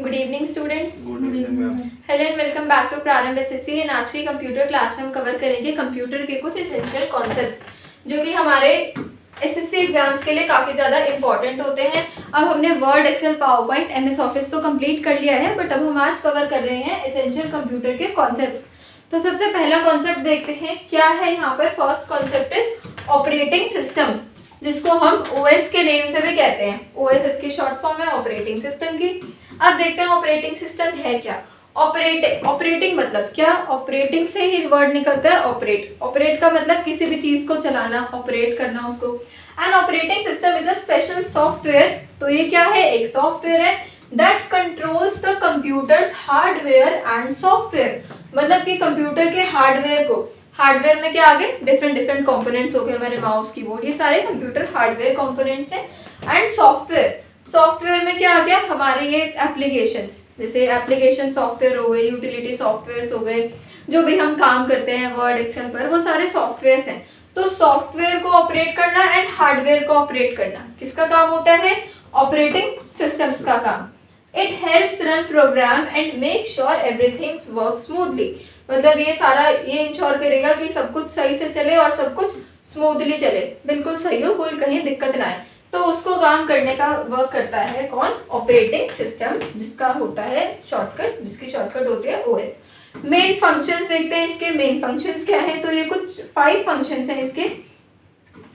Good evening students. Good evening ma'am. Hello and welcome back to Prarambh SSC. And आज की computer class में हम cover करेंगे computer के कुछ एसेंशियल कॉन्सेप्ट्स जो कि हमारे एसएससी एग्जाम्स के लिए काफ़ी ज़्यादा इंपॉर्टेंट होते हैं। अब हमने Word, Excel, PowerPoint, MS Office तो कंप्लीट कर लिया है, बट अब हम आज कवर कर रहे हैं एसेंशियल कंप्यूटर के कॉन्सेप्ट्स। तो सबसे पहला कॉन्सेप्ट देखते हैं क्या है यहाँ पर। First concept is operating system, जिसको हम ओएस के नेम से भी कहते हैं। ओएस इसकी शॉर्ट फॉर्म है ऑपरेटिंग सिस्टम की। अब देखते हैं ऑपरेटिंग सिस्टम है क्या। ऑपरेटिंग मतलब क्या? ऑपरेटिंग से ही वर्ड निकलता है ऑपरेट। ऑपरेट का मतलब किसी भी चीज को चलाना, ऑपरेट करना उसको। And operating system is a special software. तो ये क्या है? एक सॉफ्टवेयर है that controls the computers hardware and software. मतलब कि कंप्यूटर के हार्डवेयर को, हार्डवेयर में क्या आ गए? डिफरेंट कंपोनेंट्स हो गए, हमारे माउस, कीबोर्ड, ये सारे कंप्यूटर हार्डवेयर कंपोनेंट्स हैं। एंड सॉफ्टवेयर में क्या आ गया? हमारे ये एप्लीकेशंस, जैसे एप्लीकेशन सॉफ्टवेयर हो गए, यूटिलिटी सॉफ्टवेयर्स हो गए, जो भी हम काम करते हैं वर्ड, एक्सेल पर, वो सारे सॉफ्टवेयर्स हैं। तो सॉफ्टवेयर को ऑपरेट करना एंड हार्डवेयर को ऑपरेट करना किसका काम होता है? ऑपरेटिंग सिस्टम्स का काम। It helps run programme and make sure everything work smoothly. मतलब ये सारा ये इंश्योर करेगा कि सब कुछ सही से चले और सब कुछ स्मूथली चले, बिल्कुल सही हो, कोई कहीं दिक्कत ना आए। तो उसको काम करने का वर्क करता है कौन? ऑपरेटिंग सिस्टम्स, जिसका होता है शॉर्टकट, जिसकी शॉर्टकट होती है ओएस। मेन फंक्शंस देखते हैं इसके। मेन फंक्शंस क्या है? तो ये कुछ 5 फंक्शंस हैं इसके।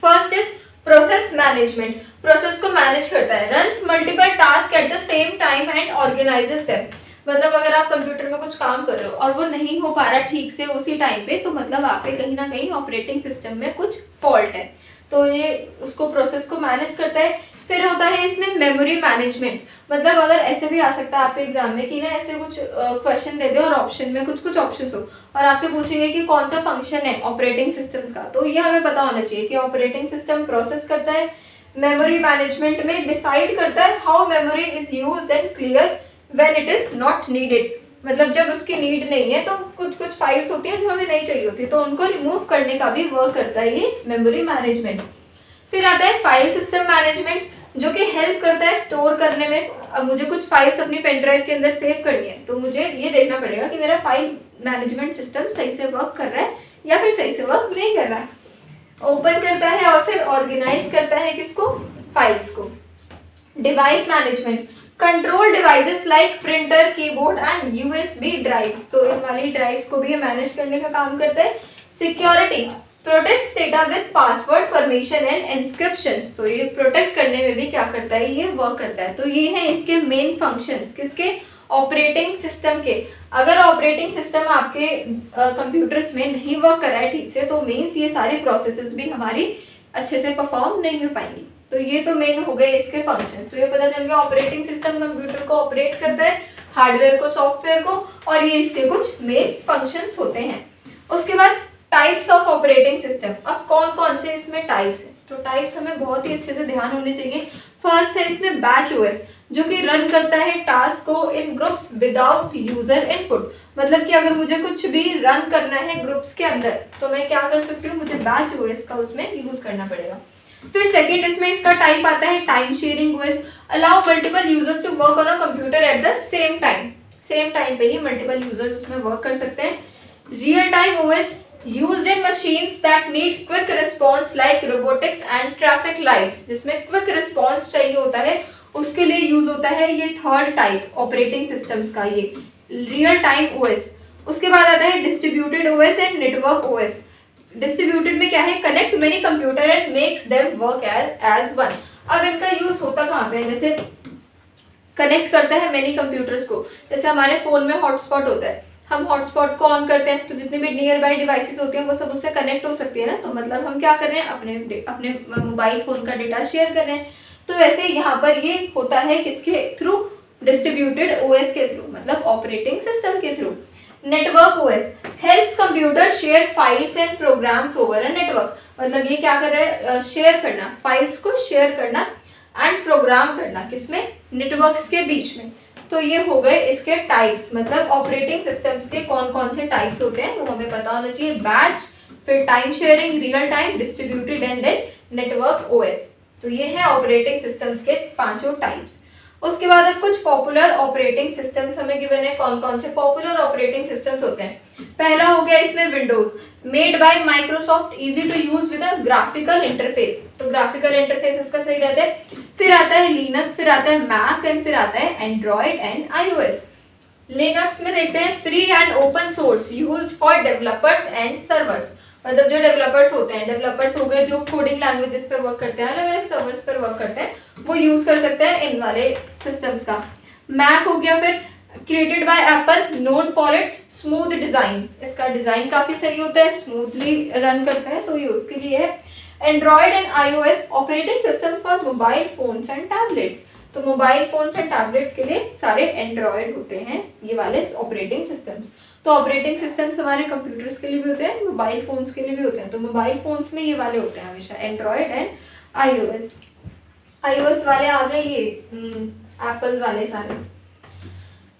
First is process management. Process को मैनेज करता है। Runs multiple task at the same time and organises them. मतलब अगर आप कंप्यूटर में कुछ काम कर रहे हो और वो नहीं हो पा रहा ठीक से उसी टाइम पे, तो मतलब आप पे कहीं ना कहीं ऑपरेटिंग सिस्टम में कुछ फॉल्ट है। तो ये उसको, प्रोसेस को मैनेज करता है। फिर होता है इसमें मेमोरी मैनेजमेंट। मतलब अगर ऐसे भी आ सकता है आपके एग्जाम में कि ना ऐसे कुछ क्वेश्चन दे दे और ऑप्शन में कुछ ऑप्शंस हो और आपसे पूछेंगे कि कौन सा फंक्शन है ऑपरेटिंग सिस्टम्स का, तो ये हमें पता होना चाहिए कि ऑपरेटिंग सिस्टम प्रोसेस करता है, मेमोरी मैनेजमेंट में डिसाइड करता है how memory is used and clear when it is not needed. मतलब जब उसकी नीड नहीं है तो कुछ फाइल्स होती हैं जो हमें नहीं चाहिए होती, तो उनको रिमूव करने का भी वर्क करता है ये मेमोरी मैनेजमेंट। फिर आता है फाइल सिस्टम मैनेजमेंट, जो कि हेल्प करता है स्टोर करने में। अब मुझे कुछ फाइल्स अपनी पेन ड्राइव के अंदर सेव करनी है, तो मुझे ये देखना पड़ेगा कि मेरा फाइल मैनेजमेंट सिस्टम सही से वर्क कर रहा है या फिर सही से वर्क नहीं कर रहा है। ओपन करता है और फिर ऑर्गेनाइज करता है किसको? फाइल्स को। Device management, control devices like printer, keyboard and USB drives. तो इन वाली ड्राइव्स को भी मैनेज करने का काम करता है। Security, protects data with password, permission and inscriptions. तो ये प्रोटेक्ट करने में भी क्या करता है? ये वर्क करता है। तो ये है इसके मेन फंक्शंस किसके? ऑपरेटिंग सिस्टम के। अगर ऑपरेटिंग सिस्टम आपके कंप्यूटर्स में नहीं वर्क कर रहा है ठीक से, तो मीन्स ये सारी प्रोसेसेस भी हमारी अच्छे से परफॉर्म नहीं हो पाएंगी। तो ये तो मेन हो गए इसके फंक्शन। तो ये पता चल गया ऑपरेटिंग सिस्टम कंप्यूटर को ऑपरेट करता है, हार्डवेयर को, सॉफ्टवेयर को, और ये इसके कुछ मेन फंक्शंस होते हैं। उसके बाद टाइप्स ऑफ ऑपरेटिंग सिस्टम। अब कौन कौन से इसमें टाइप्स हैं? तो टाइप्स हमें बहुत ही अच्छे से ध्यान होने चाहिए। फर्स्ट है इसमें बैच ओएस, जो कि रन करता है टास्क को इन ग्रुप्स विदाउट यूजर इनपुट। मतलब कि अगर मुझे कुछ भी रन करना है ग्रुप्स के अंदर, तो मैं क्या कर सकती हूँ? मुझे बैच ओएस का उसमें यूज करना पड़ेगा। फिर सेकेंड इसमें इसका टाइप आता है time sharing OS. Allow multiple users to work on a computer at the same time. Same time पे ही मल्टीपल यूजर्स उसमें वर्क कर सकते हैं। Real time OS, used in machines that need quick response like robotics and traffic lights, जिसमें quick response चाहिए होता है, उसके लिए यूज होता है ये थर्ड टाइप ऑपरेटिंग सिस्टम्स का, ये रियल टाइम ओएस। उसके बाद आता है distributed OS and network OS. Distributed में क्या है? Connect many computer and makes them work as one. अब इनका यूज होता कहाँ पे है? जैसे कनेक्ट करता है मेनी कंप्यूटर्स को, जैसे हमारे फोन में हॉटस्पॉट होता है, हम हॉटस्पॉट को ऑन करते हैं तो जितने भी नियर बाय डिवाइसेस होती हैं वो सब उससे कनेक्ट हो सकती है ना। तो मतलब हम क्या कर रहे हैं? अपने मोबाइल फोन का डेटा शेयर कर रहे हैं। तो वैसे यहाँ पर ये होता है किसके थ्रू? डिस्ट्रीब्यूटेड ओएस के थ्रू, मतलब ऑपरेटिंग सिस्टम के through. Network OS helps computer share files and programs over a network. मतलब ये क्या कर रहा है? शेयर करना, फाइल्स को शेयर करना एंड प्रोग्राम करना, किसमें? नेटवर्क्स के बीच में। तो ये हो गए इसके टाइप्स, मतलब ऑपरेटिंग सिस्टम्स के कौन कौन से टाइप्स होते हैं वो हमें पता होना चाहिए। बैच, फिर time sharing, real time, distributed and then network OS. तो ये है ऑपरेटिंग सिस्टम्स के पांचों टाइप्स। उसके बाद अब कुछ पॉपुलर ऑपरेटिंग सिस्टम्स हमें गिवन है। कौन कौन से पॉपुलर ऑपरेटिंग सिस्टम्स होते हैं? पहला हो गया इसमें Windows, made by Microsoft, easy to use with a graphical interface, तो ग्राफिकल इंटरफेस इसका सही रहता है। फिर आता है लिनक्स, फिर आता है मैक एंड फिर आता है एंड्रॉइड एंड आईओएस। लिनक्स में देखते हैं free and open source, used for developers and servers, मतलब जो डेवलपर्स होते हैं, डेवलपर्स हो गए जो कोडिंग लैंग्वेजेस पे वर्क करते हैं, अलग अलग सर्वर्स पर वर्क करते हैं, वो यूज कर सकते हैं इन वाले सिस्टम्स का। मैक हो गया फिर created by Apple, known for its smooth design, इसका डिजाइन काफी सही होता है, स्मूथली रन करता है, तो ये उसके लिए है। Android and iOS operating system for mobile phones and tablets, तो मोबाइल फोन्स एंड टैबलेट्स के लिए सारे एंड्रॉइड होते हैं ये वाले ऑपरेटिंग सिस्टम्स। तो ऑपरेटिंग सिस्टम्स हमारे कंप्यूटर्स के लिए भी होते हैं, मोबाइल फोन्स के लिए भी होते हैं, तो मोबाइल फोन्स में ये वाले होते हैं हमेशा, एंड्रॉइड एंड आईओएस। आईओएस वाले आ गए ये एप्पल वाले सारे।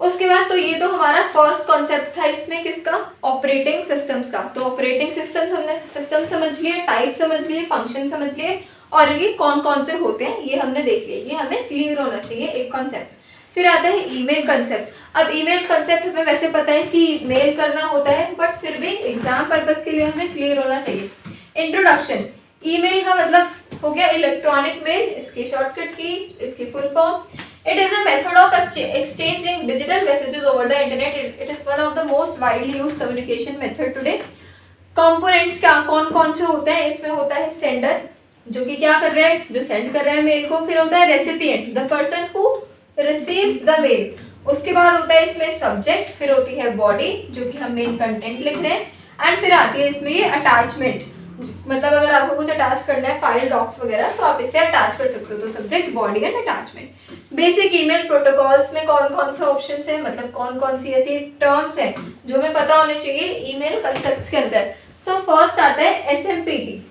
उसके बाद तो ये तो हमारा फर्स्ट कॉन्सेप्ट था इसमें किसका? ऑपरेटिंग सिस्टम्स का। तो ऑपरेटिंग सिस्टम्स हमने सिस्टम समझ लिए, टाइप समझ लिए, फंक्शन समझ लिए, और ये कौन कौन से होते हैं ये हमने देख लिया, ये हमें क्लियर होना चाहिए एक कॉन्सेप्ट। फिर आता है ईमेल कंसेप्ट। अब ईमेल कंसेप्ट हमें वैसे पता है कि मेल करना होता है, बट फिर भी एग्जाम पर्पस के लिए हमें क्लियर होना चाहिए। इंट्रोडक्शन, ईमेल का मतलब हो गया इलेक्ट्रॉनिक मेल, इसकी शॉर्टकट की, इसकी full form. It is a method of exchanging digital messages over the internet, it is one of the most widely used communication method today. Components क्या कौन कौन से होते हैं? इसमें होता है सेंडर, जो कि क्या कर रहे हैं, जो सेंड कर रहे हैं मेल को। फिर होता है recipient, the person who receives the mail. उसके बाद होता है इसमें सब्जेक्ट, फिर होती है बॉडी जो कि हम मेन कंटेंट लिख रहे हैं, एंड फिर आती है इसमें ये अटैचमेंट, मतलब अगर आपको कुछ अटैच करना है फाइल डॉक्स वगैरह तो आप इससे अटैच कर सकते हो, तो subject body and attachment. Basic email protocols में कौन कौन से ऑप्शंस हैं, मतलब कौन कौन सी ऐसी टर्म्स हैं जो हमें पता होने चाहिए ईमेल कंसेप्ट्स के अंदर। तो फर्स्ट आता है SMPT,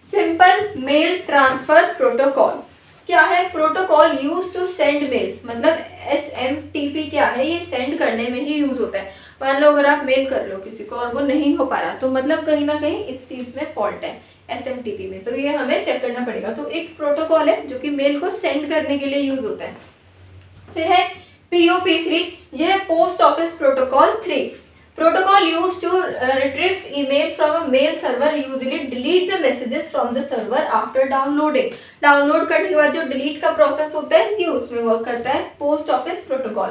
simple mail transfer protocol. क्या है? Protocol use to send mails, मतलब एसएमटीपी क्या है, ये सेंड करने में ही यूज होता है। मान लो अगर आप मेल कर लो किसी को और वो नहीं हो पा रहा, तो मतलब कहीं ना कहीं इस चीज में फॉल्ट है एसएमटीपी में, तो ये हमें चेक करना पड़ेगा। तो एक प्रोटोकॉल है जो कि मेल को सेंड करने के लिए यूज होता है। फिर है POP3, यह है post office protocol 3। Protocol used to retrieves email from a mail server, usually delete the messages from the server after downloading. Download करने के बाद जो डिलीट का प्रोसेस होता है ये उसमें वर्क करता है पोस्ट ऑफिस प्रोटोकॉल।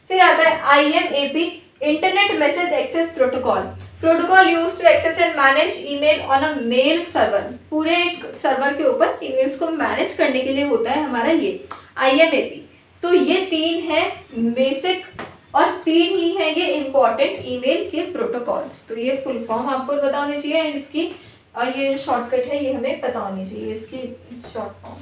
फिर आता है IMAP, internet message access protocol. Protocol use to access and manage email on a mail server, पूरे एक सर्वर के ऊपर ईमेल्स को मैनेज करने के लिए होता है हमारा ये IMAP। तो ये तीन है बेसिक और तीन ही है ये इम्पोर्टेंट ईमेल के प्रोटोकॉल्स। तो ये फुल फॉर्म आपको पता होनी चाहिए एंड इसकी, और ये शॉर्टकट है ये हमें पता होनी चाहिए इसकी शॉर्ट फॉर्म।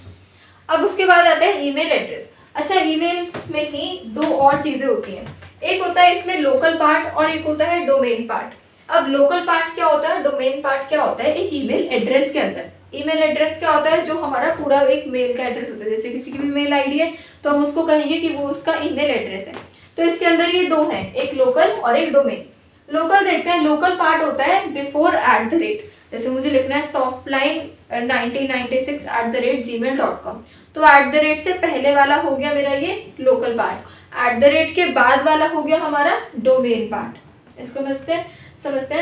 अब उसके बाद आता है ईमेल एड्रेस। अच्छा, ईमेल्स में ही दो और चीज़ें होती हैं, एक होता है इसमें लोकल पार्ट और एक होता है डोमेन पार्ट। अब लोकल पार्ट क्या होता है, डोमेन पार्ट क्या होता है? एक ईमेल एड्रेस के अंदर ईमेल एड्रेस क्या होता है? जो हमारा पूरा एक मेल का एड्रेस होता है, जैसे किसी की भी मेल आईडी है तो हम उसको कहेंगे कि वो उसका ईमेल एड्रेस है। तो इसके अंदर ये दो हैं, एक लोकल और एक डोमेन। लोकल देखते हैं, लोकल पार्ट होता है बिफोर @, जैसे मुझे लिखना है softline 1996 @gmail.com, तो @ से पहले वाला हो गया मेरा ये लोकल पार्ट, @ के बाद वाला हो गया हमारा डोमेन पार्ट। इसको समझते हैं।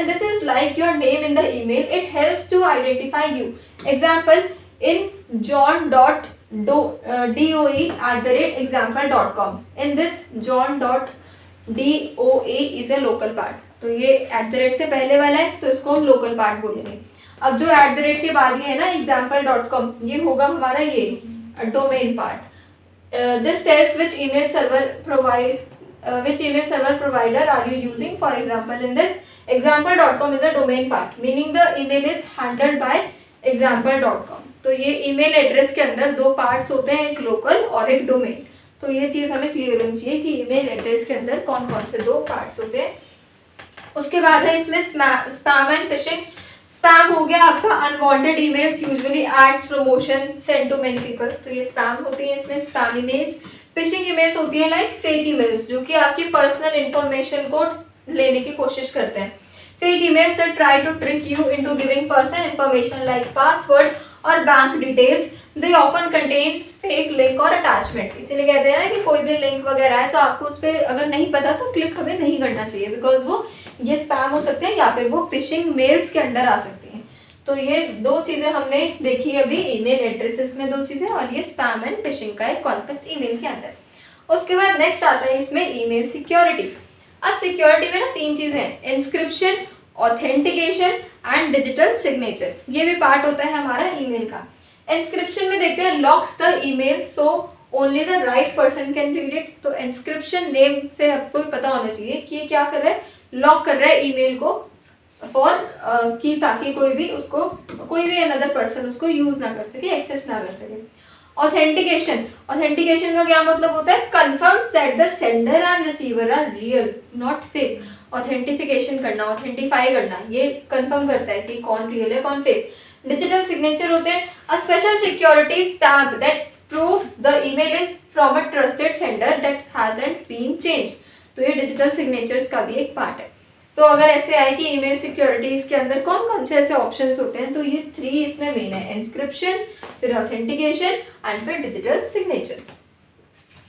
This is like your name in the email, it helps to identify you. Example, in john.doe@example.com, in this john.doe is a local part। तो ये @ से पहले वाला है तो इसको हम लोकल पार्ट बोलेंगे। अब जो @ के बाद ये है ना example.com, ये होगा हमारा ये domain part. This tells which email server provider are you using, for example in this example.com is a domain part, meaning the email is handled by example.com। तो ये ईमेल एड्रेस के अंदर दो पार्ट्स होते हैं, एक लोकल और एक डोमेन। तो ये चीज़ हमें क्लियर होनी चाहिए कि ईमेल एड्रेस के अंदर कौन कौन से दो पार्ट्स होते हैं। उसके बाद है इसमें स्पैम एंड फिशिंग। स्पैम हो गया आपका unwanted emails, usually ads, promotion send to many people, तो ये स्पैम होती है इसमें स्पैम ईमेल्स। फिशिंग ईमेल्स होती है लाइक फेक ईमेल्स, जो कि आपकी पर्सनल इंफॉर्मेशन को लेने की कोशिश करते हैं। Fake emails that try to trick you into giving personal information like password और bank details, they often contains fake link और अटैचमेंट। इसीलिए कहते हैं ना कि कोई भी लिंक वगैरह है तो आपको उस पर अगर नहीं पता तो क्लिक हमें नहीं करना चाहिए, बिकॉज वो ये स्पैम हो सकते हैं या फिर वो फिशिंग मेल्स के अंडर आ सकती हैं। तो ये दो चीज़ें हमने देखी अभी, ईमेल एड्रेसेस में दो चीज़ें और ये स्पैम एंड फिशिंग का एक कॉन्सेप्ट ईमेल के अंदर। उसके बाद नेक्स्ट आता है इसमें ईमेल सिक्योरिटी। अब सिक्योरिटी में ना 3 चीज़ें हैं, inscription, authentication and digital signature. ये भी पार्ट होता है हमारा ईमेल का। इंस्क्रिप्शन में देखते हैं locks the email so only the right person can read it. तो इंस्क्रिप्शन नेम से आपको भी पता होना चाहिए कि ये क्या कर रहा है, लॉक कर रहा है ईमेल को फॉर कि ताकि कोई भी अनदर पर्सन उसको यूज ना कर सके, एक्सेस ना कर सके। ऑथेंटिकेशन का क्या मतलब होता है, confirms that the sender and receiver are real not fake. Authentication करना, ऑथेंटिफाई करना, ये कंफर्म करता है कि कौन रियल है कौन फेक। डिजिटल सिग्नेचर होते हैं a special security stamp that proves the email is from a trusted sender that hasn't been change. तो ये डिजिटल सिग्नेचर्स का भी एक पार्ट है। तो अगर ऐसे आए कि ईमेल सिक्योरिटीज के अंदर कौन कौन से ऐसे ऑप्शंस होते हैं, तो ये 3 इसमें मेन है, इंस्क्रिप्शन, फिर ऑथेंटिकेशन एंड फिर digital signatures.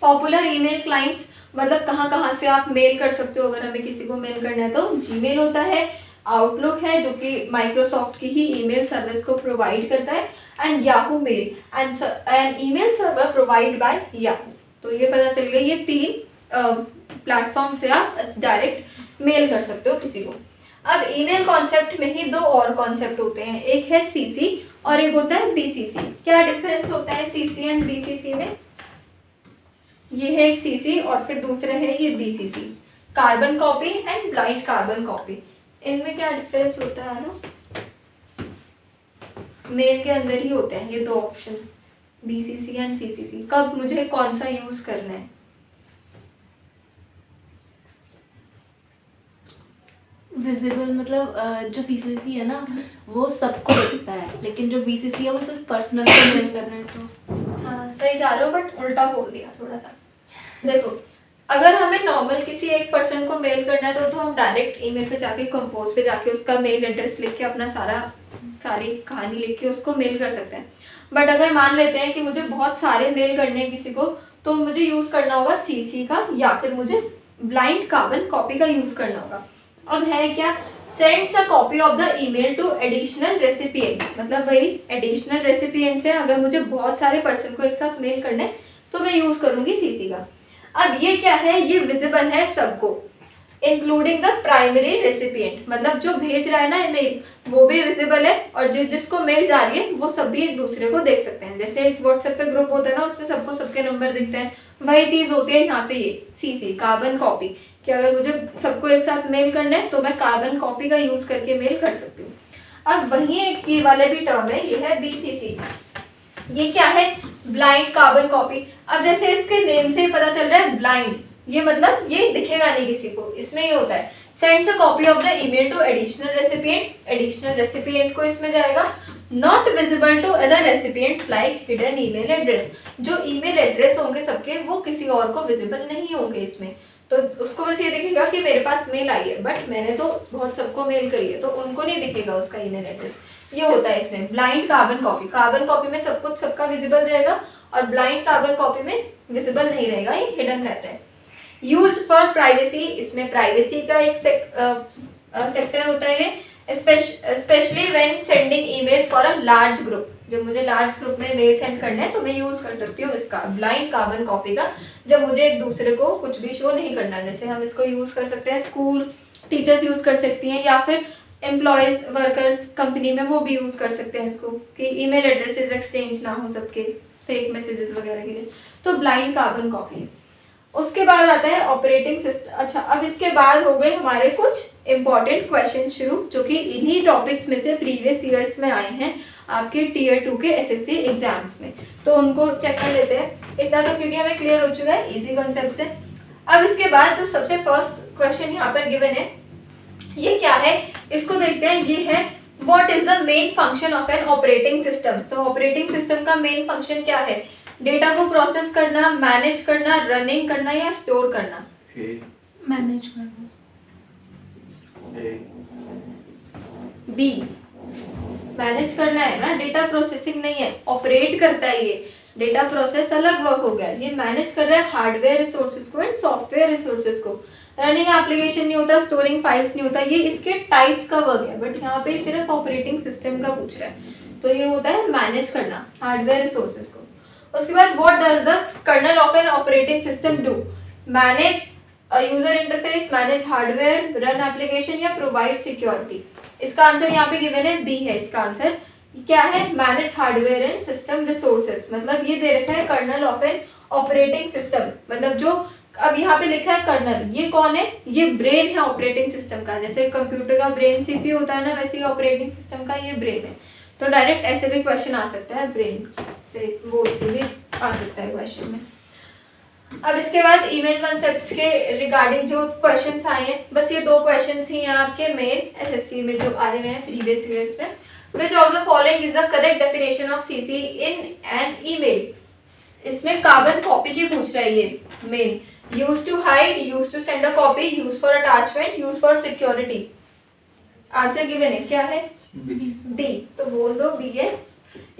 Popular email clients मतलब कहाँ कहाँ से आप मेल कर सकते हो, अगर हमें किसी को मेल करना है तो जीमेल होता है, आउटलुक है जो कि माइक्रोसॉफ्ट की ही ईमेल सर्विस को प्रोवाइड करता है, and Yahoo male and email server provide by Yahoo. तो ये पता चल गया, ये 3 प्लेटफॉर्म से आप डायरेक्ट मेल कर सकते हो किसी को। अब ईमेल कॉन्सेप्ट में ही 2 और कॉन्सेप्ट होते हैं, एक है सीसी और एक होता है बीसीसी। क्या डिफरेंस होता है सीसी एंड बीसीसी में? ये है एक सीसी और फिर दूसरा है ये BCC, carbon copy and blind carbon copy. इनमें क्या डिफरेंस होता है ना, मेल के अंदर ही होते हैं ये 2 ऑप्शंस, बीसीसी एंड सीसीसी। कब मुझे कौन सा यूज करना है? विजिबल मतलब जो सीसीसी है ना वो सबको दिखता है, लेकिन जो बीसीसी है वो सिर्फ पर्सनल पे मेल कर रहे हैं। तो हाँ सही जा रहे हो, बट उल्टा बोल दिया थोड़ा सा। देखो, अगर हमें नॉर्मल किसी एक पर्सन को मेल करना है तो हम डायरेक्ट ईमेल पे जाके कंपोज पे जाके उसका मेल एड्रेस लिख के अपना सारी कहानी लिख के उसको मेल कर सकते हैं। बट अगर मान लेते हैं कि मुझे बहुत सारे मेल करने हैं किसी को, तो मुझे यूज़ करना होगा सीसी का या फिर मुझे ब्लाइंड कार्बन कॉपी का यूज़ करना होगा। अब है क्या, sends a copy of the email to additional recipient, मतलब वही एडिशनल रेसिपिएंट्स है। अगर मुझे बहुत सारे पर्सन को एक साथ मेल करना है तो मैं यूज़ करूँगी सीसी का। अब ये क्या है, ये विजिबल है सबको, इंक्लूडिंग द प्राइमरी रेसिपिएंट, मतलब जो भेज रहा है ना मेल वो भी विजिबल है और जिसको मेल जा रही है वो सब भी एक दूसरे को देख सकते हैं। जैसे एक व्हाट्सएप पे ग्रुप होता है ना, उसमें सबको सबके नंबर दिखते हैं, वही चीज़ होती है यहाँ पे ये सीसी कार्बन कॉपी, कि अगर मुझे सबको एक साथ मेल करना है तो मैं कार्बन कॉपी का यूज़ करके मेल कर सकती हूँ। अब वहीं एक ये वाले भी टर्म है, ये है बीसीसी। ये क्या है, ब्लाइंड कार्बन कॉपी। अब जैसे इसके नेम से ही पता चल रहा है ब्लाइंड, ये मतलब ये दिखेगा नहीं किसी को। इसमें ये होता है sends a copy of the email to additional recipient, additional recipient को इसमें जाएगा, not visible to other recipients like hidden email address. जो ईमेल एड्रेस होंगे सबके वो किसी और को विजिबल नहीं होंगे इसमें, तो उसको बस ये दिखेगा कि मेरे पास मेल आई है, बट मैंने तो बहुत सबको मेल करी है तो उनको नहीं दिखेगा उसका ईमेल एड्रेस। ये होता है इसमें blind carbon copy. Carbon copy में सब कुछ सबका विजिबल रहेगा और ब्लाइंड कार्बन कॉपी में विजिबल नहीं रहेगा, ये हिडन रहता है। यूज्ड फॉर प्राइवेसी, इसमें प्राइवेसी का एक सेक्टर होता है ये, specially when sending emails for a large group. जब मुझे लार्ज ग्रुप में मेल सेंड करना है तो मैं यूज कर सकती हूँ इसका ब्लाइंड कार्बन कॉपी का, जब मुझे एक दूसरे को कुछ भी शो नहीं करना। जैसे हम इसको यूज कर सकते हैं, स्कूल टीचर्स यूज कर सकती हैं या फिर एम्प्लॉयज वर्कर्स कंपनी में वो भी यूज कर सकते हैं इसको, कि ईमेल एड्रेसेस एक्सचेंज ना हो सबके फेक मैसेजेस वगैरह के लिए। तो ब्लाइंड कार्बन कॉपी। उसके बाद आता है ऑपरेटिंग सिस्टम। अच्छा, अब इसके बाद हो गए हमारे कुछ इंपॉर्टेंट क्वेश्चन शुरू, जो कि इन्हीं टॉपिक्स में से प्रीवियस ईयर्स में आए हैं आपके टियर 2 के एसएससी एग्जाम्स में, तो उनको चेक कर लेते हैं। इतना तो क्योंकि हमें क्लियर हो चुका है इजी कॉन्सेप्ट से। अब इसके बाद जो सबसे फर्स्ट क्वेश्चन यहाँ पर गिवन है, ये क्या है, इसको देखते हैं। ये है what is the main function of an operating system. तो ऑपरेटिंग सिस्टम का मेन फंक्शन क्या है, डेटा को प्रोसेस करना, मैनेज करना, रनिंग करना या स्टोर करना। मैनेज करना। बी मैनेज करना है ना, डेटा प्रोसेसिंग नहीं है, ऑपरेट करता है ये। डेटा प्रोसेस अलग वर्क हो गया, ये मैनेज कर रहा है हार्डवेयर रिसोर्सेज को एंड सॉफ्टवेयर रिसोर्सेज को। रनिंग एप्लीकेशन नहीं होता, स्टोरिंग फाइल्स नहीं होता, ये इसके टाइप्स का वर्क है, बट यहाँ पे सिर्फ ऑपरेटिंग सिस्टम का पूछ रहा है, तो ये होता है मैनेज करना हार्डवेयर रिसोर्सेज को। उसके बाद what does the kernel of an operating system do? Manage user interface, manage hardware, run application या प्रोवाइड सिक्योरिटी। इसका आंसर यहाँ पे गिवन है, बी है इसका आंसर। क्या है? Manage hardware and system resources. मतलब ये दे रखा है kernel of an operating system, मतलब जो अब यहाँ पे लिखा है कर्नल, ये कौन है? ये ब्रेन है ऑपरेटिंग सिस्टम का। जैसे कंप्यूटर का ब्रेन सीपीयू होता है ना, वैसे ही ऑपरेटिंग सिस्टम का ये ब्रेन है। तो डायरेक्ट ऐसे भी क्वेश्चन आ सकता है, ब्रेन से बोल के भी आ सकता है क्वेश्चन में। अब इसके बाद ईमेल कॉन्सेप्ट्स के रिगार्डिंग जो क्वेश्चंस आए हैं, बस ये 2 क्वेश्चंस ही हैं आपके मेन एसएससी में जो आए हुए हैं प्रीवियस ईयर्स में। Which of the following is the correct definition of CC in an email? इसमें कार्बन कॉपी की पूछ रहा है ये main. Use to hide, use to send a copy, use for attachment, use for security. Answer given है, क्या है? B. तो बोल दो बी है।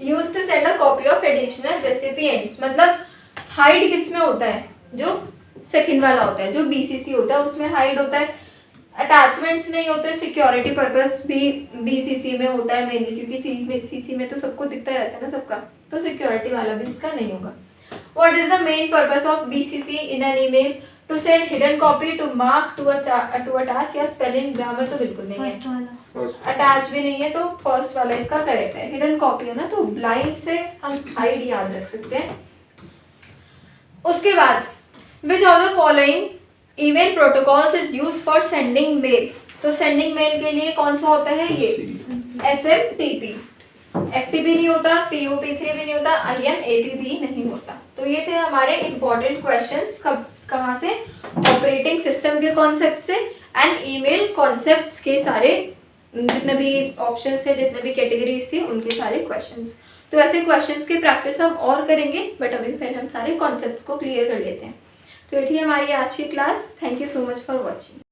Use to send a copy of additional recipients, मतलब हाइड किस में होता है? जो सेकंड वाला होता है, जो बीसीसी होता है उसमें हाइड होता है। अटैचमेंट्स नहीं होते, सिक्योरिटी पर्पस भी बीसीसी में होता है मेनली, क्योंकि सीसी में तो सबको दिखता रहता है ना सबका, तो सिक्योरिटी वाला भी इसका नहीं होगा। What is the main purpose of BCC in an email? To send hidden copy, to mark, to attach, या स्पेलिंग ग्रामर तो बिल्कुल नहीं है, फर्स्ट वाला। अटैच भी नहीं है, तो फर्स्ट वाला इसका करेक्ट है। हिडन कॉपी है ना, तो ब्लाइंड से हम हाइड याद रख सकते हैं। उसके बाद which of the following email protocols is used for sending mail? तो सेंडिंग मेल के लिए कौन सा होता है? ये एसएमटीपी। एफटीपी नहीं होता, पीओपी3 भी नहीं होता, आईएमएपी भी नहीं होता। तो ये थे हमारे इंपॉर्टेंट क्वेश्चंस, कहाँ से? ऑपरेटिंग सिस्टम के कॉन्सेप्ट से एंड ईमेल कॉन्सेप्ट्स के सारे जितने भी ऑप्शंस थे, जितने भी कैटेगरीज थी, उनके सारे क्वेश्चंस। तो ऐसे क्वेश्चंस की प्रैक्टिस हम और करेंगे, बट अभी पहले हम सारे कॉन्सेप्ट्स को क्लियर कर लेते हैं। तो ये थी हमारी आज की class. Thank you so much for watching.